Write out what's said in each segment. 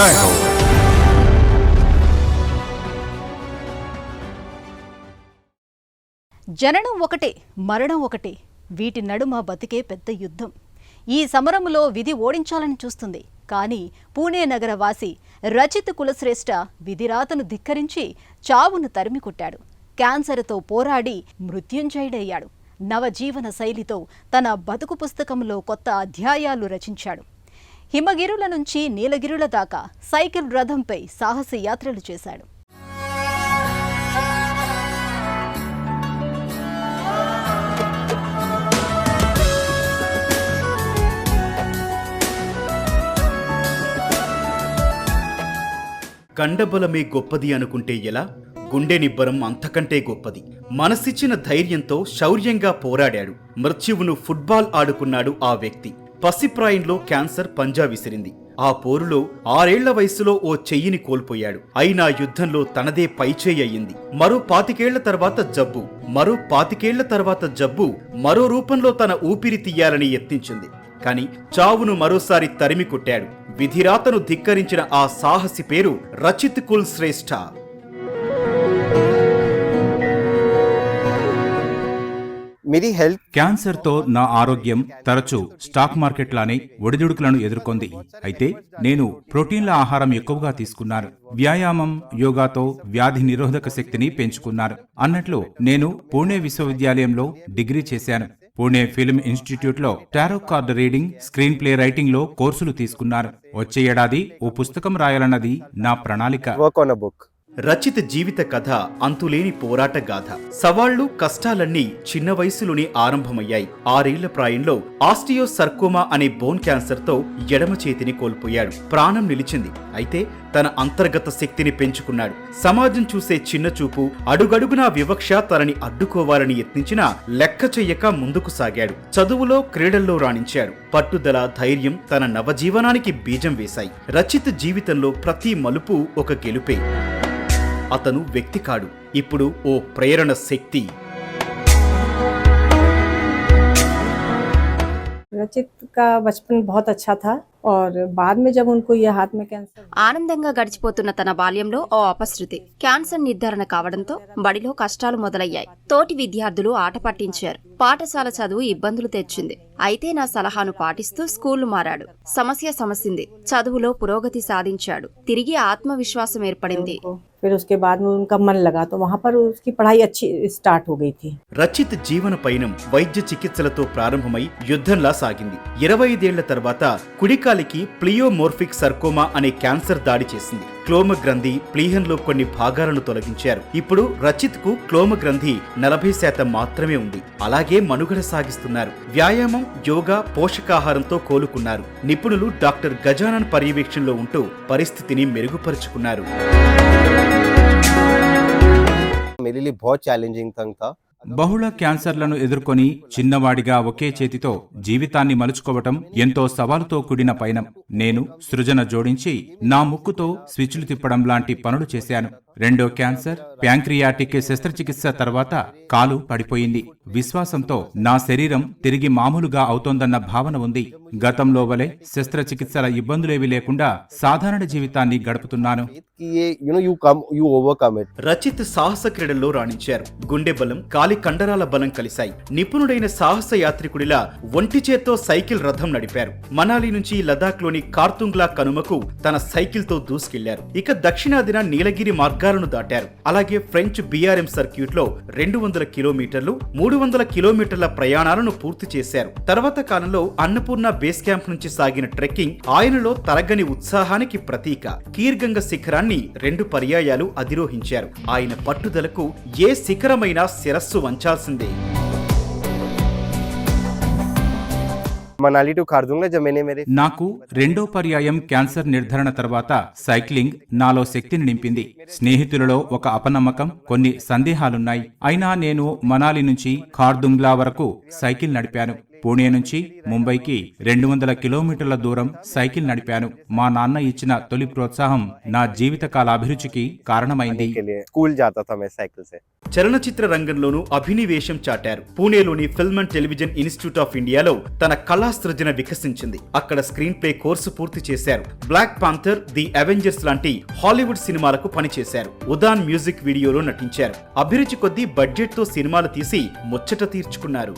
జై హో. జననం ఒకటే, మరణం ఒకటే. వీటి నడుమ బతికే పెద్ద యుద్ధం. ఈ సమరంలో విధి ఓడించాలని చూస్తుంది. కానీ పూణే నగర వాసి రచిత్ కులశ్రేష్ఠ విధిరాతను ధిక్కరించి చావును తరిమికొట్టాడు. క్యాన్సర్తో పోరాడి మృత్యుంజయుడయ్యాడు. నవజీవన శైలితో తన బతుకు పుస్తకంలో కొత్త అధ్యాయాలు రచించాడు. హిమగిరుల నుంచి నీలగిరుల దాకా సైకిల్ రథంపై సాహస యాత్రలు చేశాడు. కండబలమే గొప్పది అనుకుంటే ఎలా? గుండె నిబ్బరం అంతకంటే గొప్పది. మనసిచ్చిన ధైర్యంతో శౌర్యంగా పోరాడాడు. మృత్యువును ఫుట్బాల్ ఆడుకున్నాడు ఆ వ్యక్తి. పసిప్రాయంలో క్యాన్సర్ పంజా విసిరింది. ఆ పోరులో 6 ఏళ్ల వయసులో ఓ చెయ్యిని కోల్పోయాడు. అయినా యుద్ధంలో తనదే పైచేయి అయ్యింది. మరో 25 ఏళ్ల తర్వాత జబ్బు, మరో 25 ఏళ్ల తర్వాత జబ్బు మరో రూపంలో తన ఊపిరి తీయాలని యత్నించింది. కాని చావును మరోసారి తరిమి కొట్టాడు. విధిరాతను ధిక్కరించిన ఆ సాహసి పేరు రచిత్ కులశ్రేష్ఠ. క్యాన్సర్తో నా ఆరోగ్యం తరచూ స్టాక్ మార్కెట్ లానే ఒడిదుడుకులను ఎదుర్కొంది. అయితే నేను ప్రోటీన్ల ఆహారం ఎక్కువగా తీసుకున్నాను. వ్యాయామం, యోగాతో వ్యాధి నిరోధక శక్తిని పెంచుకున్నాను. అన్నట్లు నేను పూణే విశ్వవిద్యాలయంలో డిగ్రీ చేశాను. పూణే ఫిల్మ్ ఇన్స్టిట్యూట్లో tarot card reading, screen play writing లో కోర్సులు తీసుకున్నారు. వచ్చే ఏడాది ఓ పుస్తకం రాయాలన్నది నా ప్రణాళిక. రచిత్ జీవిత కథ అంతులేని పోరాట గాథ. సవాళ్లు, కష్టాలన్నీ చిన్న వయసులోనే ఆరంభమయ్యాయి. 6 ఏళ్ల ప్రాయంలో ఆస్టియోసర్కోమా అనే బోన్ క్యాన్సర్తో ఎడమ చేతిని కోల్పోయాడు. ప్రాణం నిలిచింది. అయితే తన అంతర్గత శక్తిని పెంచుకున్నాడు. సమాజం చూసే చిన్న చూపు, అడుగడుగునా వివక్ష తనని అడ్డుకోవాలని యత్నించినా లెక్క చెయ్యక ముందుకు సాగాడు. చదువులో, క్రీడల్లో రాణించాడు. పట్టుదల, ధైర్యం తన నవజీవనానికి బీజం వేశాయి. రచిత్ జీవితంలో ప్రతి మలుపు ఒక గెలుపే. అతను వ్యక్తి కాడు, ఇప్పుడు ఓ ప్రేరణ శక్తి. रचित का बचपन बहुत अच्छा था और बाद में जब उनको ये हाथ में कैंसर. ఆనందంగా గడిచిపోతున్న తన బాల్యంలో ఓ అపశృతి క్యాన్సర్ నిర్ధారణ కావడంతో బడిలో కష్టాలు మొదలయ్యాయి. తోటి విద్యార్థులు ఆట పట్టించారు. పాఠశాల చదువు ఇబ్బందులు తెచ్చింది. అయితే నా సలహాను పాటిస్తూ స్కూలు మారాడు. సమస్య సమసింది. చదువులో పురోగతి సాధించాడు. తిరిగి ఆత్మవిశ్వాసం ఏర్పడింది. फिर उसके बाद में उनका मन लगा तो वहाँ पर उसकी पढ़ाई अच्छी स्टार्ट हो गई थी. రచిత్ జీవన పయనం వైద్య చికిత్సలతో ప్రారంభమై యుద్ధంలా సాగింది. 25 ఏళ్ల తర్వాత కుడికాలికి ప్లియోమోర్ఫిక్ సర్కోమా అనే క్యాన్సర్ దాడి చేసింది. క్లోమ గ్రంథి, ప్లీహంలో కొన్ని భాగాలను తొలగించారు. ఇప్పుడు రచిత్ కు క్లోమ గ్రంథి 40% మాత్రమే ఉంది. అలాగే మనుగడ సాగిస్తున్నారు. వ్యాయామం, యోగా, పోషకాహారంతో కోలుకున్నారు. నిపుణులు డాక్టర్ గజానన్ పర్యవేక్షణలో ఉంటూ పరిస్థితిని మెరుగుపరుచుకున్నారు. బహుళ క్యాన్సర్లను ఎదుర్కొని చిన్నవాడిగా ఒకే చేతితో జీవితాన్ని మలుచుకోవటం ఎంతో సవాలుతో కూడిన పయనం. నేను సృజన జోడించి నా ముక్కుతో స్విచ్లు తిప్పడం లాంటి పనులు చేశాను. రెండో క్యాన్సర్, ప్యాంక్రియాటిక్ శస్త్రచికిత్స తర్వాత కాలు పడిపోయింది. విశ్వాసంతో నా శరీరం తిరిగి మామూలుగా అవుతోందన్న భావన ఉంది. గతంలో వలె శస్త్రచికిత్సల ఇబ్బందులేవి లేకుండా సాధారణ జీవితాన్ని గడుపుతున్నాను. రచిత్ సాహస క్రీడల్లో రాణించారు. గుండె బలం, కాలి కండరాల బలం కలిశాయి. నిపుణుడైన సాహస యాత్రికుడిలా ఒంటి చేత్తో సైకిల్ రథం నడిపారు. మనాలి నుంచి లదాఖ్ లోని కార్తుంగ్లా కనుమకు తన సైకిల్ తో దూసుకెళ్లారు. ఇక దక్షిణాదిన నీలగిరి మార్గాలను దాటారు. అలాగే ఫ్రెంచ్ BRM సర్క్యూట్ లో 200 కిలోమీటర్లు, 300 కిలోమీటర్ల ప్రయాణాలను పూర్తి చేశారు. తర్వాత కాలంలో అన్నపూర్ణ బేస్ క్యాంప్ నుంచి సాగిన ట్రెక్కింగ్ ఆయనలో తరగని ఉత్సాహానికి ప్రతీక. కీర్గంగ శిఖరాన్ని 2 పర్యాయాలు అధిరోహించారు. ఆయన పట్టుదలకు ఏ శిఖరమైనా శిరస్సు వంచాల్సిందే. నాకు రెండో పర్యాయం క్యాన్సర్ నిర్ధారణ తర్వాత సైక్లింగ్ నాలో శక్తిని నింపింది. స్నేహితులలో ఒక అపనమ్మకం, కొన్ని సందేహాలున్నాయి. అయినా నేను మనాలి నుంచి ఖార్దుంగ్లా వరకు సైకిల్ నడిపాను. పూణే నుంచి ముంబైకి 200 కిలోమీటర్ల దూరం సైకిల్ నడిపాను. మా నాన్న ఇచ్చిన తొలి ప్రోత్సాహం నా జీవితకాల అభిరుచికి కారణమైంది. के लिए स्कूल जाता था मैं साइकिल से। చలనచిత్ర రంగంలోనూ అభినివేశం చాటారు. పూణేలోని film and television institute of ఇండియాలో తన కళా సృజన వికసించింది. అక్కడ స్క్రీన్ ప్లే కోర్సు పూర్తి చేశారు. బ్లాక్ పాంథర్, ది అవెంజర్స్ లాంటి హాలీవుడ్ సినిమాలకు పనిచేశారు. ఉదాన్ మ్యూజిక్ వీడియోలో నటించారు. అభిరుచి కొద్దీ బడ్జెట్ తో సినిమాలు తీసి ముచ్చట తీర్చుకున్నారు.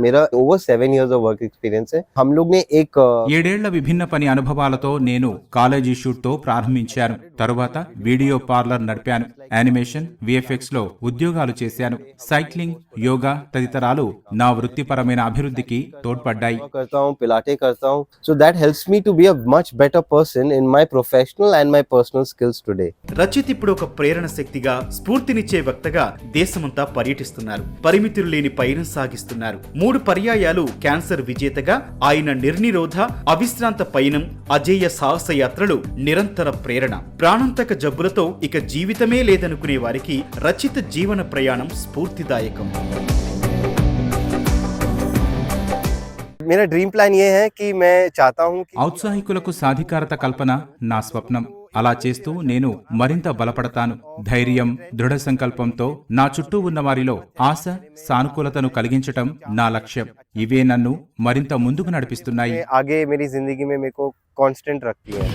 मेरा over 7 years of work experience है। हम लोग ने एक 7 ఏళ్ల విభిన్న పని అనుభవాలతో నేను కాలేజీ షూట్ తో ప్రారంభించాను. తరువాత వీడియో పార్లర్ నడిపాను. యానిమేషన్, విఎఫ్ఎక్స్ లో ఉద్యోగాలు చేశాను. సైక్లింగ్, యోగా తదితరాలు నా వృత్తిపరమైన అభివృద్ధికి తోడ్పడ్డాయి. करता हूँ, पिलाटे करता हूँ, so that helps me to be a much better person in my professional and my personal skills today. Rachit ఇప్పుడు ఒక ప్రేరణ శక్తిగా, స్ఫూర్తినిచ్చే వక్తగా దేశమంతా పర్యటిస్తున్నారు. పరిమితులు లేని పయనం సాగిస్తున్నారు. 3 పర్యాయాలు క్యాన్సర్ విజేతగా ఆయన నిర్నిరోధ అవిశ్రాంత పయనం, అజేయ సాహస యాత్రలు నిరంతర ప్రేరణ. ప్రాణాంతక జబ్బులతో ఇక జీవితమే లేదనుకునే వారికి రచిత్ జీవన ప్రయాణం స్ఫూర్తిదాయకం. मेरा ड्रीम प्लान ये है कि मैं चाहता हूँ कि ఔత్సాహికులకు సాధికారత కల్పన నా స్వప్నం. అలా చేస్తూ నేను మరింత బలపడతాను. ధైర్యం, దృఢ సంకల్పంతో నా చుట్టూ ఉన్న వారిలో ఆశ, సానుకూలతను కలిగించటం నా లక్ష్యం. ఇవే నన్ను మరింత ముందుకు నడిపిస్తున్నాయి. आगे मेरी जिंदगी में मेरे को कांस्टेंट रखती है।